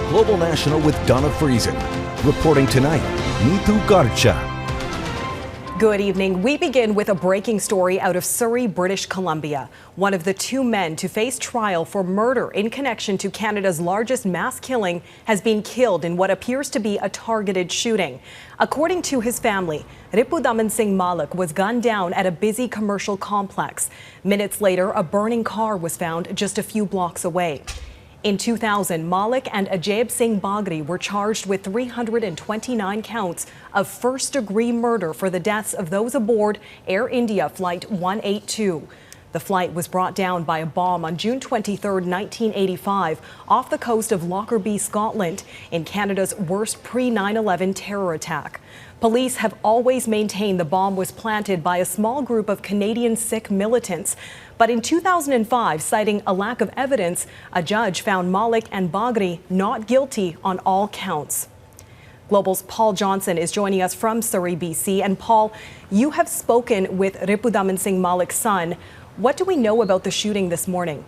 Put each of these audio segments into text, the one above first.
Global National with Donna Friesen. Reporting tonight, Neetu Garcha. Good evening. We begin with a breaking story out of Surrey, British Columbia. One of the two men to face trial for murder in connection to Canada's largest mass killing has been killed in what appears to be a targeted shooting. According to his family, Ripudaman Singh Malik was gunned down at a busy commercial complex. Minutes later, a burning car was found just a few blocks away. In 2000, Malik and Ajaib Bagri were charged with 329 counts of first-degree murder for the deaths of those aboard Air India Flight 182. The flight was brought down by a bomb on June 23, 1985, off the coast of Lockerbie, Scotland, in Canada's worst pre-9/11 terror attack. Police have always maintained the bomb was planted by a small group of Canadian Sikh militants. But in 2005, citing a lack of evidence, a judge found Malik and Bagri not guilty on all counts. Global's Paul Johnson is joining us from Surrey, BC. And Paul, you have spoken with Ripudaman Singh Malik's son. What do we know about the shooting this morning?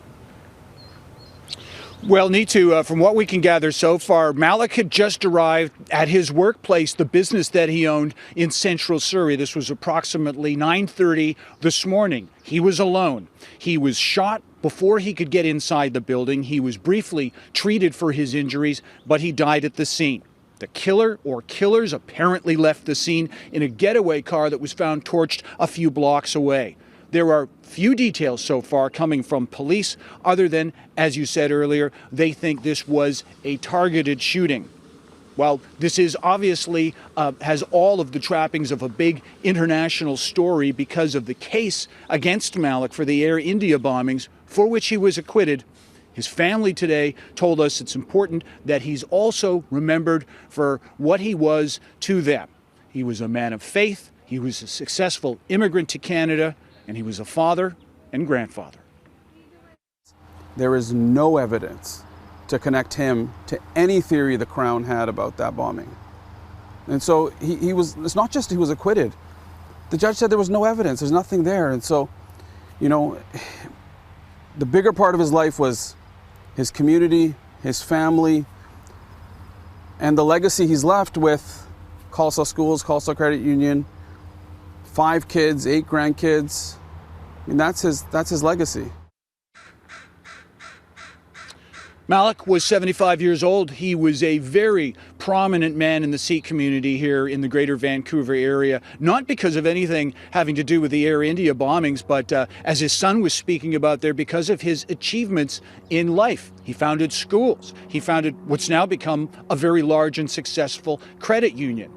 Well, Neetu, from what we can gather so far, Malik had just arrived at his workplace, the business that he owned in central Surrey. This was approximately 9:30 this morning. He was alone. He was shot before he could get inside the building. He was briefly treated for his injuries, but he died at the scene. The killer or killers apparently left the scene in a getaway car that was found torched a few blocks away. There are few details so far coming from police other than, as you said earlier, they think this was a targeted shooting. Well, this is obviously has all of the trappings of a big international story because of the case against Malik for the Air India bombings, for which he was acquitted. His family today told us it's important that he's also remembered for what he was to them. He was a man of faith, he was a successful immigrant to Canada, and he was a father and grandfather. There is no evidence to connect him to any theory the Crown had about that bombing. And so he was, it's not just he was acquitted. The judge said there was no evidence, there's nothing there. And so, you know, the bigger part of his life was his community, his family, and the legacy he's left with Khalsa Schools, Khalsa Credit Union, 5 kids, 8 grandkids. I mean, that's his legacy. Malik was 75 years old. He was a very prominent man in the Sikh community here in the greater Vancouver area, not because of anything having to do with the Air India bombings, but as his son was speaking about there, because of his achievements in life. He founded schools. He founded what's now become a very large and successful credit union.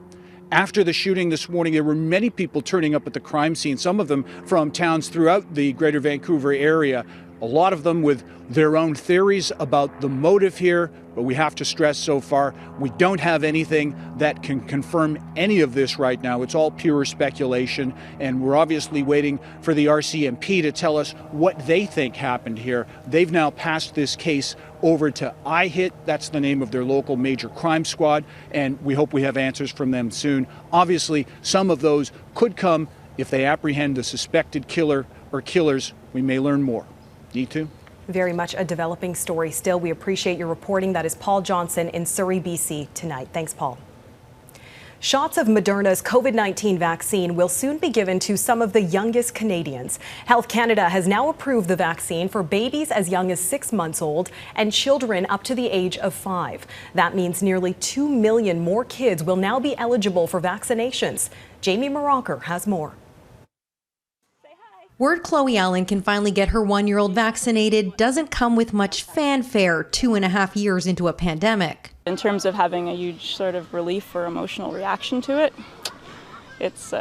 After the shooting this morning, there were many people turning up at the crime scene, some of them from towns throughout the greater Vancouver area, a lot of them with their own theories about the motive here, but we have to stress so far, we don't have anything that can confirm any of this right now. It's all pure speculation, and we're obviously waiting for the RCMP to tell us what they think happened here. They've now passed this case over to IHIT, that's the name of their local major crime squad, and we hope we have answers from them soon. Obviously, some of those could come if they apprehend the suspected killer or killers. We may learn more. Neetu? Very much a developing story still. We appreciate your reporting. That is Paul Johnson in Surrey, BC tonight. Thanks, Paul. Shots of Moderna's COVID-19 vaccine will soon be given to some of the youngest Canadians. Health Canada has now approved the vaccine for babies as young as 6 months old and children up to the age of 5. That means nearly 2 million more kids will now be eligible for vaccinations. Jamie Maraucher has more. Word Chloe Allen can finally get her 1-year-old vaccinated doesn't come with much fanfare 2.5 years into a pandemic. In terms of having a huge sort of relief or emotional reaction to it, it's,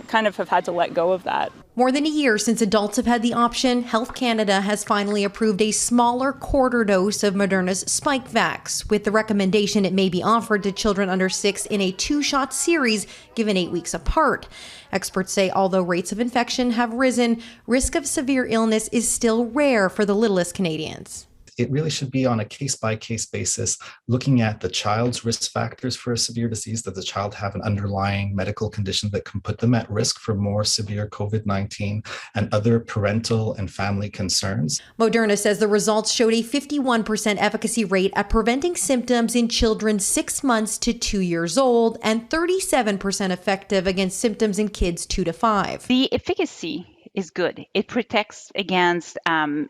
kind of have had to let go of that. More than a year since adults have had the option, Health Canada has finally approved a smaller quarter dose of Moderna's Spikevax, with the recommendation it may be offered to children under 6 in a 2-shot series given 8 weeks apart. Experts say although rates of infection have risen, risk of severe illness is still rare for the littlest Canadians. it really should be on a case-by-case basis, looking at the child's risk factors for a severe disease. Does the child have an underlying medical condition that can put them at risk for more severe COVID-19 and other parental and family concerns? Moderna says the results showed a 51% efficacy rate at preventing symptoms in children 6 months to 2 years old and 37% effective against symptoms in kids 2 to 5. The efficacy is good. It protects against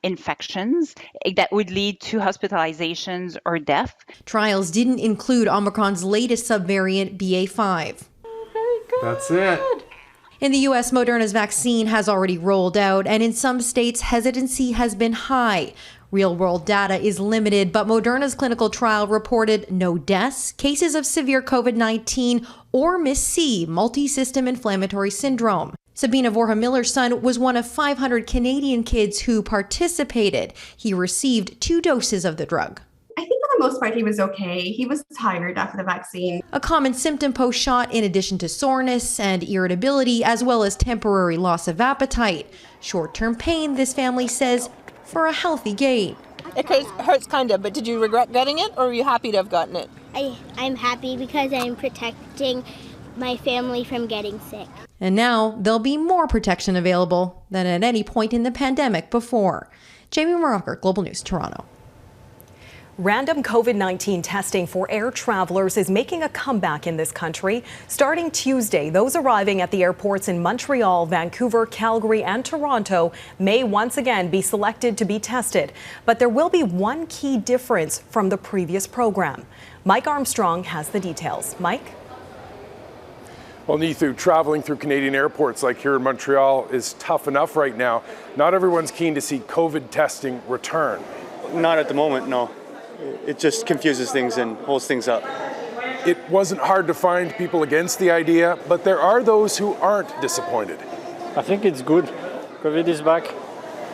infections that would lead to hospitalizations or death. Trials didn't include Omicron's latest subvariant, BA.5. Very good. That's it. In the U.S., Moderna's vaccine has already rolled out, and in some states, hesitancy has been high. Real-world data is limited, but Moderna's clinical trial reported no deaths, cases of severe COVID-19, or MIS-C, multi-system inflammatory syndrome. Sabina Vorha-Miller's son was one of 500 Canadian kids who participated. He received 2 doses of the drug. I think for the most part he was okay. He was tired after the vaccine. A common symptom post-shot, in addition to soreness and irritability, as well as temporary loss of appetite. Short-term pain, this family says, for a healthy gait. It hurts kind of, but did you regret getting it, or are you happy to have gotten it? I'm happy because I'm protecting my family from getting sick. And now there'll be more protection available than at any point in the pandemic before. Jamie Maraucher, Global News, Toronto. Random COVID-19 testing for air travelers is making a comeback in this country. Starting Tuesday, those arriving at the airports in Montreal, Vancouver, Calgary, and Toronto may once again be selected to be tested. But there will be one key difference from the previous program. Mike Armstrong has the details. Mike? Well, Neethu, traveling through Canadian airports like here in Montreal is tough enough right now. Not everyone's keen to see COVID testing return. Not at the moment, no. It just confuses things and holds things up. It wasn't hard to find people against the idea, but there are those who aren't disappointed. I think it's good. COVID is back.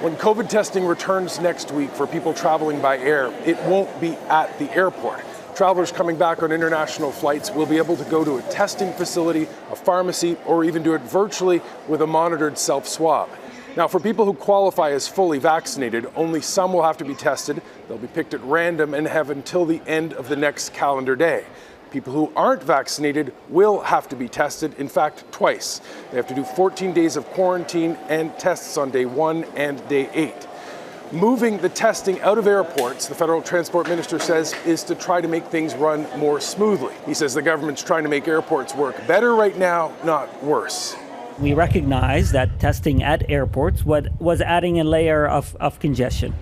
When COVID testing returns next week for people traveling by air, it won't be at the airport. Travelers coming back on international flights will be able to go to a testing facility, a pharmacy, or even do it virtually with a monitored self-swab. Now, for people who qualify as fully vaccinated, only some will have to be tested. They'll be picked at random and have until the end of the next calendar day. People who aren't vaccinated will have to be tested, in fact, twice. They have to do 14 days of quarantine and tests on day 1 and day 8. Moving the testing out of airports, the federal transport minister says, is to try to make things run more smoothly. He says the government's trying to make airports work better right now, not worse. We recognize that testing at airports was adding a layer of congestion.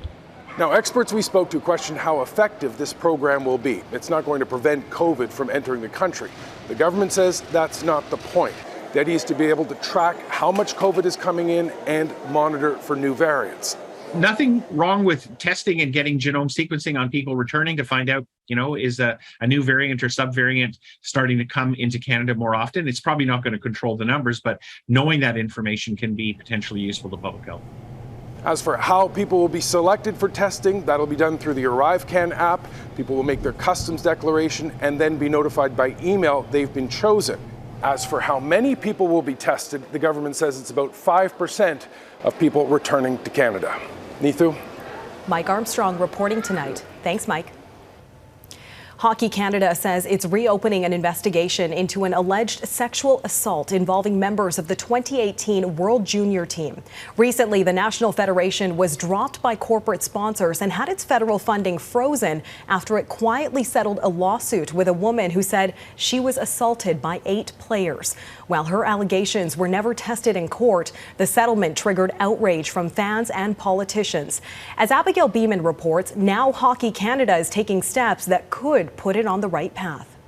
Now, experts we spoke to question how effective this program will be. It's not going to prevent COVID from entering the country. The government says that's not the point. The idea is to be able to track how much COVID is coming in and monitor for new variants. Nothing wrong with testing and getting genome sequencing on people returning to find out, is a new variant or subvariant starting to come into Canada more often. It's probably not going to control the numbers, but knowing that information can be potentially useful to public health. As for how people will be selected for testing, that'll be done through the ArriveCan app. People will make their customs declaration and then be notified by email they've been chosen. As for how many people will be tested, the government says it's about 5% of people returning to Canada. Neethu? Mike Armstrong reporting tonight. Thanks, Mike. Hockey Canada says it's reopening an investigation into an alleged sexual assault involving members of the 2018 World Junior team. Recently, the National Federation was dropped by corporate sponsors and had its federal funding frozen after it quietly settled a lawsuit with a woman who said she was assaulted by 8 players. While her allegations were never tested in court, the settlement triggered outrage from fans and politicians. As Abigail Beeman reports, now Hockey Canada is taking steps that could put it on the right path.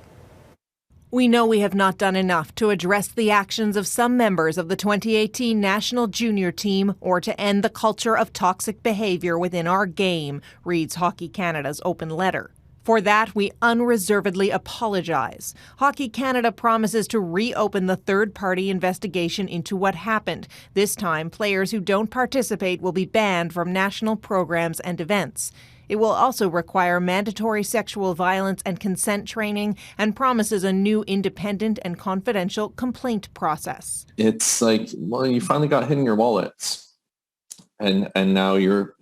We know we have not done enough to address the actions of some members of the 2018 National Junior team or to end the culture of toxic behavior within our game, reads Hockey Canada's open letter. For that, we unreservedly apologize. Hockey Canada promises to reopen the third-party investigation into what happened. This time, players who don't participate will be banned from national programs and events. It will also require mandatory sexual violence and consent training and promises a new independent and confidential complaint process. It's like, well, you finally got hit in your wallets. And now you're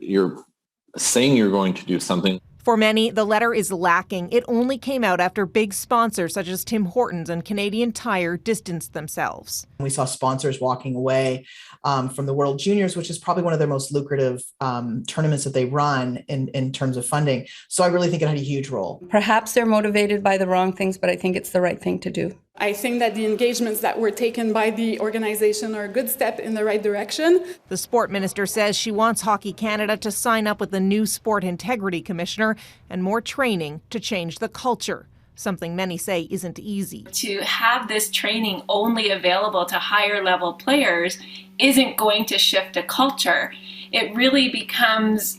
saying you're going to do something. For many, the letter is lacking. It only came out after big sponsors such as Tim Hortons and Canadian Tire distanced themselves. We saw sponsors walking away from the World Juniors, which is probably one of their most lucrative tournaments that they run in terms of funding. So I really think it had a huge role. Perhaps they're motivated by the wrong things, but I think it's the right thing to do. I think that the engagements that were taken by the organization are a good step in the right direction. The sport minister says she wants Hockey Canada to sign up with the new sport integrity commissioner and more training to change the culture, something many say isn't easy. To have this training only available to higher level players isn't going to shift a culture. It really becomes,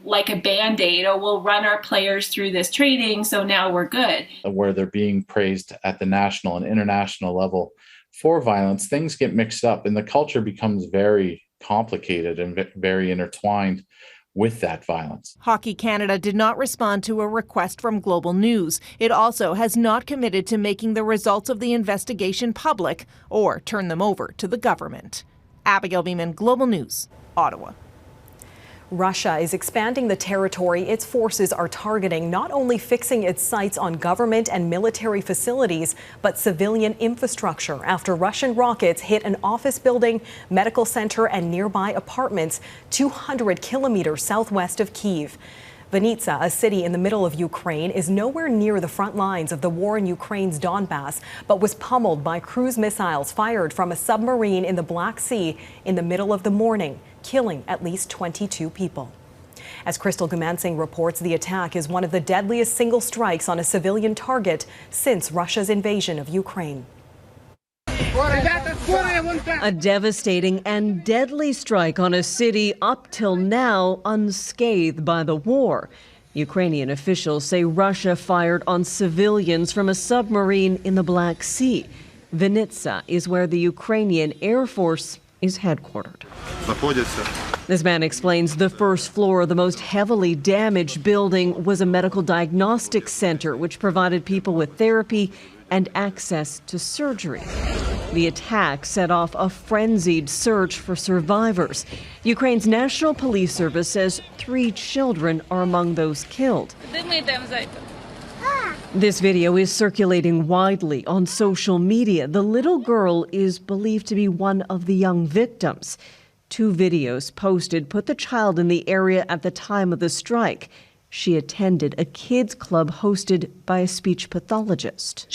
like a Band-Aid. Oh, we'll run our players through this training, so now we're good. Where they're being praised at the national and international level for violence, things get mixed up and the culture becomes very complicated and very intertwined with that violence. Hockey Canada did not respond to a request from Global News. It also has not committed to making the results of the investigation public or turn them over to the government. Abigail Beeman, Global News, Ottawa. Russia is expanding the territory its forces are targeting, not only fixing its sights on government and military facilities, but civilian infrastructure after Russian rockets hit an office building, medical center, and nearby apartments 200 kilometers southwest of Kyiv. Vinnytsia, a city in the middle of Ukraine, is nowhere near the front lines of the war in Ukraine's Donbass, but was pummeled by cruise missiles fired from a submarine in the Black Sea in the middle of the morning, killing at least 22 people. As Brittany Griner reports, the attack is one of the deadliest single strikes on a civilian target since Russia's invasion of Ukraine. A devastating and deadly strike on a city up till now unscathed by the war. Ukrainian officials say Russia fired on civilians from a submarine in the Black Sea. Vinnytsia is where the Ukrainian Air Force is headquartered. This man explains the first floor of the most heavily damaged building was a medical diagnostic center which provided people with therapy and access to surgery. The attack set off a frenzied search for survivors. Ukraine's National Police Service says 3 children are among those killed. This video is circulating widely on social media. The little girl is believed to be one of the young victims. 2 videos posted put the child in the area at the time of the strike. She attended a kids club hosted by a speech pathologist.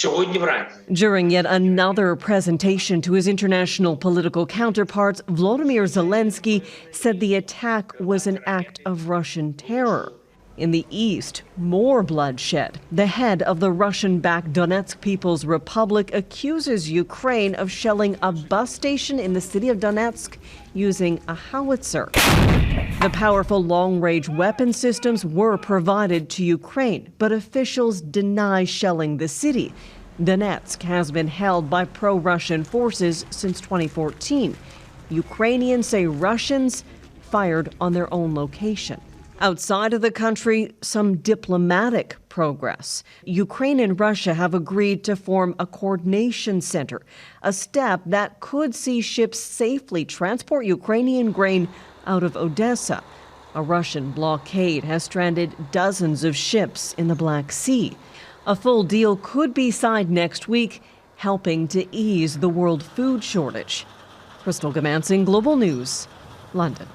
During yet another presentation to his international political counterparts, Volodymyr Zelensky said the attack was an act of Russian terror. In the east, more bloodshed. The head of the Russian-backed Donetsk People's Republic accuses Ukraine of shelling a bus station in the city of Donetsk using a howitzer. The powerful long-range weapon systems were provided to Ukraine, but officials deny shelling the city. Donetsk has been held by pro-Russian forces since 2014. Ukrainians say Russians fired on their own location. Outside of the country, some diplomatic progress. Ukraine and Russia have agreed to form a coordination center, a step that could see ships safely transport Ukrainian grain out of Odessa. A Russian blockade has stranded dozens of ships in the Black Sea. A full deal could be signed next week, helping to ease the world food shortage. Brittany, Global News, London.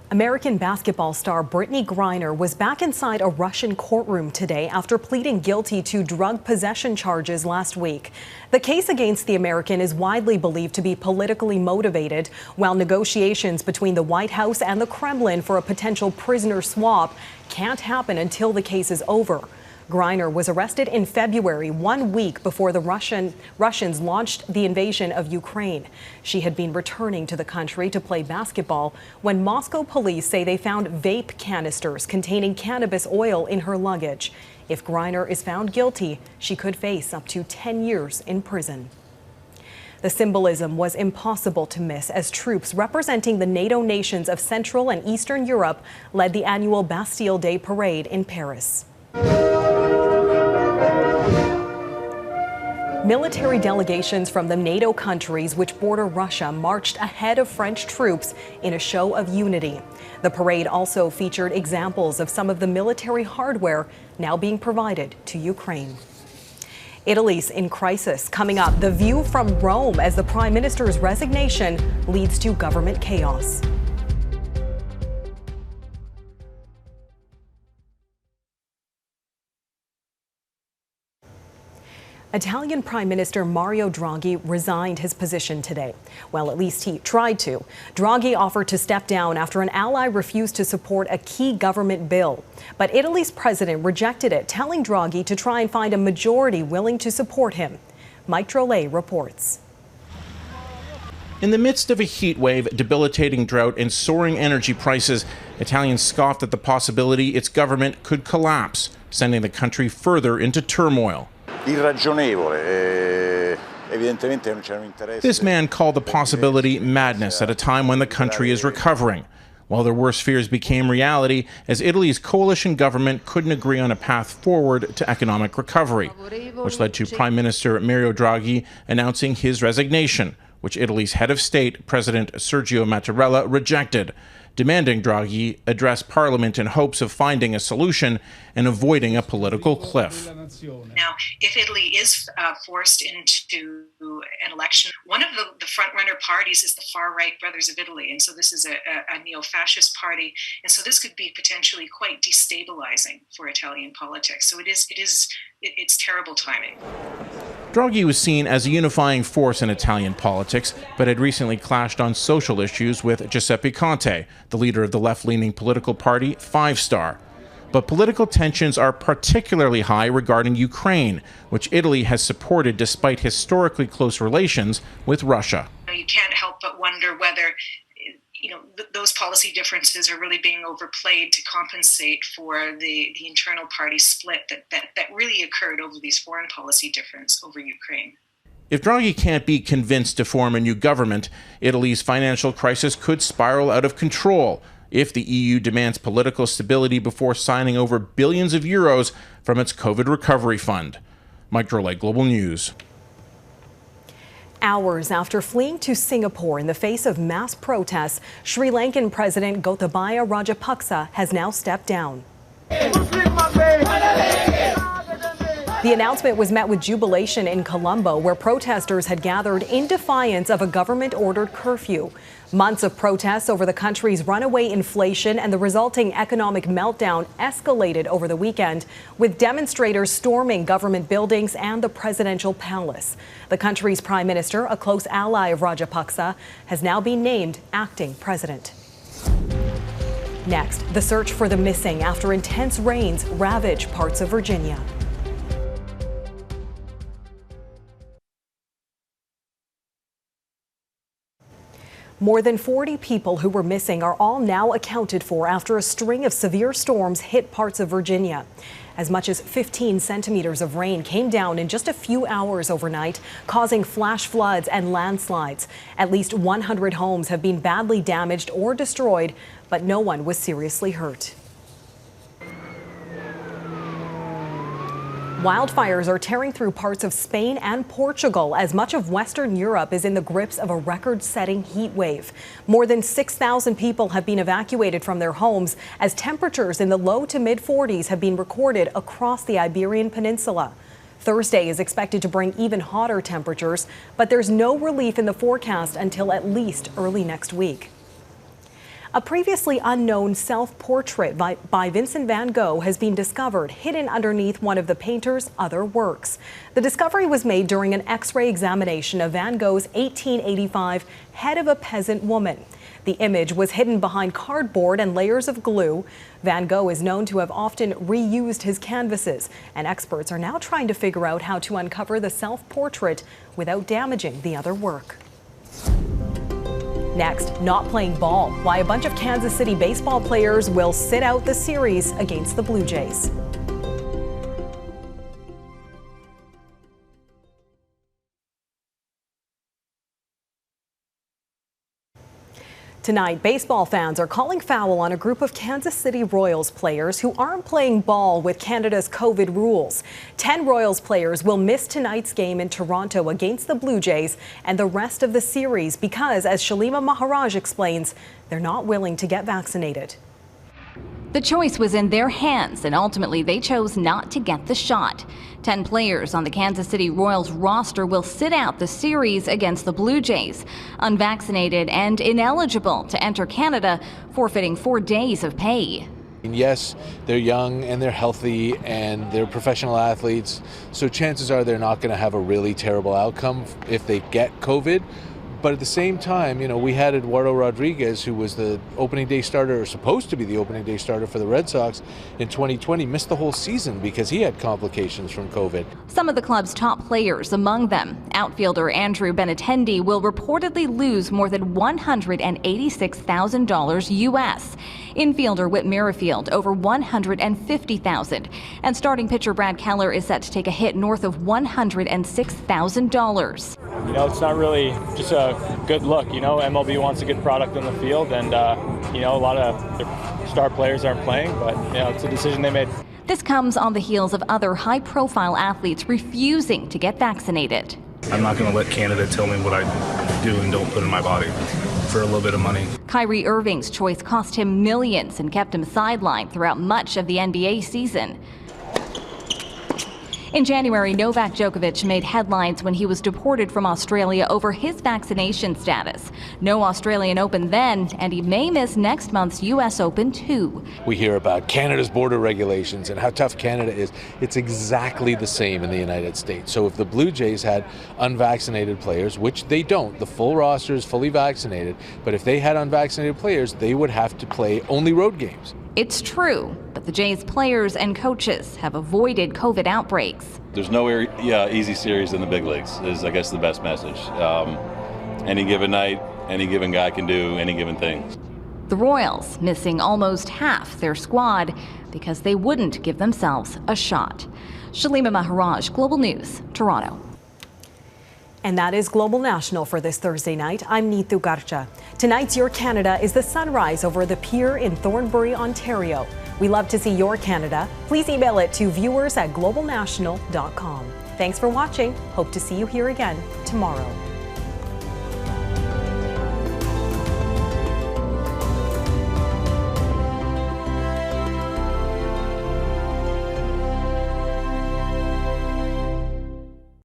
American basketball star Brittany Griner was back inside a Russian courtroom today after pleading guilty to drug possession charges last week. The case against the American is widely believed to be politically motivated, while negotiations between the White House and the Kremlin for a potential prisoner swap can't happen until the case is over. Griner was arrested in February, 1 week before the Russians launched the invasion of Ukraine. She had been returning to the country to play basketball when Moscow police say they found vape canisters containing cannabis oil in her luggage. If Griner is found guilty, she could face up to 10 years in prison. The symbolism was impossible to miss as troops representing the NATO nations of Central and Eastern Europe led the annual Bastille Day parade in Paris. Military delegations from the NATO countries which border Russia marched ahead of French troops in a show of unity. The parade also featured examples of some of the military hardware now being provided to Ukraine. Italy's in crisis. Coming up, the view from Rome as the Prime Minister's resignation leads to government chaos. Italian Prime Minister Mario Draghi resigned his position today. Well, at least he tried to. Draghi offered to step down after an ally refused to support a key government bill. But Italy's president rejected it, telling Draghi to try and find a majority willing to support him. Mike Drolet reports. In the midst of a heat wave, debilitating drought, and soaring energy prices, Italians scoffed at the possibility its government could collapse, sending the country further into turmoil. This man called the possibility madness at a time when the country is recovering. While their worst fears became reality as Italy's coalition government couldn't agree on a path forward to economic recovery, which led to Prime Minister Mario Draghi announcing his resignation, which Italy's head of state, President Sergio Mattarella, rejected, demanding Draghi address Parliament in hopes of finding a solution and avoiding a political cliff. Now, if Italy is forced into an election, one of the front-runner parties is the far-right Brothers of Italy, and so this is a neo-fascist party, and so this could be potentially quite destabilizing for Italian politics. So it's terrible timing. Draghi was seen as a unifying force in Italian politics, but had recently clashed on social issues with Giuseppe Conte, the leader of the left-leaning political party Five Star. But political tensions are particularly high regarding Ukraine, which Italy has supported despite historically close relations with Russia. You can't help but wonder whether those policy differences are really being overplayed to compensate for the internal party split that really occurred over these foreign policy differences over Ukraine. If Draghi can't be convinced to form a new government, Italy's financial crisis could spiral out of control if the EU demands political stability before signing over billions of euros from its COVID recovery fund. Mike Drolet, Global News. Hours after fleeing to Singapore in the face of mass protests, Sri Lankan President Gotabaya Rajapaksa has now stepped down. The announcement was met with jubilation in Colombo, where protesters had gathered in defiance of a government-ordered curfew. Months of protests over the country's runaway inflation and the resulting economic meltdown escalated over the weekend, with demonstrators storming government buildings and the presidential palace. The country's prime minister, a close ally of Rajapaksa, has now been named acting president. Next, the search for the missing after intense rains ravage parts of Virginia. More than 40 people who were missing are all now accounted for after a string of severe storms hit parts of Virginia. As much as 15 centimeters of rain came down in just a few hours overnight, causing flash floods and landslides. At least 100 homes have been badly damaged or destroyed, but no one was seriously hurt. Wildfires are tearing through parts of Spain and Portugal as much of Western Europe is in the grips of a record-setting heat wave. More than 6,000 people have been evacuated from their homes as temperatures in the low to mid-40s have been recorded across the Iberian Peninsula. Thursday is expected to bring even hotter temperatures, but there's no relief in the forecast until at least early next week. A previously unknown self-portrait by Vincent van Gogh has been discovered hidden underneath one of the painter's other works. The discovery was made during an X-ray examination of Van Gogh's 1885 Head of a Peasant Woman. The image was hidden behind cardboard and layers of glue. Van Gogh is known to have often reused his canvases, and experts are now trying to figure out how to uncover the self-portrait without damaging the other work. Next, not playing ball, why a bunch of Kansas City baseball players will sit out the series against the Blue Jays. Tonight, baseball fans are calling foul on a group of Kansas City Royals players who aren't playing ball with Canada's COVID rules. 10 Royals players will miss tonight's game in Toronto against the Blue Jays and the rest of the series because, as Shalima Maharaj explains, they're not willing to get vaccinated. The choice was in their hands, and ultimately they chose not to get the shot. 10 players on the Kansas City Royals roster will sit out the series against the Blue Jays, unvaccinated and ineligible to enter Canada, forfeiting 4 days of pay. Yes, they're young and they're healthy and they're professional athletes, so chances are they're not going to have a really terrible outcome if they get COVID. But at the same time, you know, we had Eduardo Rodriguez, who was the opening day starter, or supposed to be the opening day starter for the Red Sox in 2020, missed the whole season because he had complications from COVID. Some of the club's top players among them. Outfielder Andrew Benintendi will reportedly lose more than $186,000 U.S. Infielder Whit Merrifield over $150,000. And starting pitcher Brad Keller is set to take a hit north of $106,000. You know, it's not really just a good look. You know, MLB wants a good product on the field, and, you know, a lot of their star players aren't playing, but, you know, it's a decision they made. This comes on the heels of other high-profile athletes refusing to get vaccinated. I'm not going to let Canada tell me what I do and don't put in my body for a little bit of money. Kyrie Irving's choice cost him millions and kept him sidelined throughout much of the NBA season. In January, Novak Djokovic made headlines when he was deported from Australia over his vaccination status. No Australian Open then, and he may miss next month's U.S. Open too. We hear about Canada's border regulations and how tough Canada is. It's exactly the same in the United States. So if the Blue Jays had unvaccinated players, which they don't, the full roster is fully vaccinated, but if they had unvaccinated players, they would have to play only road games. It's true, but the Jays players and coaches have avoided COVID outbreaks. There's no easy series in the big leagues, is I guess the best message. Any given night, any given guy can do any given thing. The Royals missing almost half their squad because they wouldn't give themselves a shot. Shalima Maharaj, Global News, Toronto. And that is Global National for this Thursday night. I'm Neetu Garcha. Tonight's Your Canada is the sunrise over the pier in Thornbury, Ontario. We love to see your Canada. Please email it to viewers@globalnational.com. Thanks for watching. Hope to see you here again tomorrow.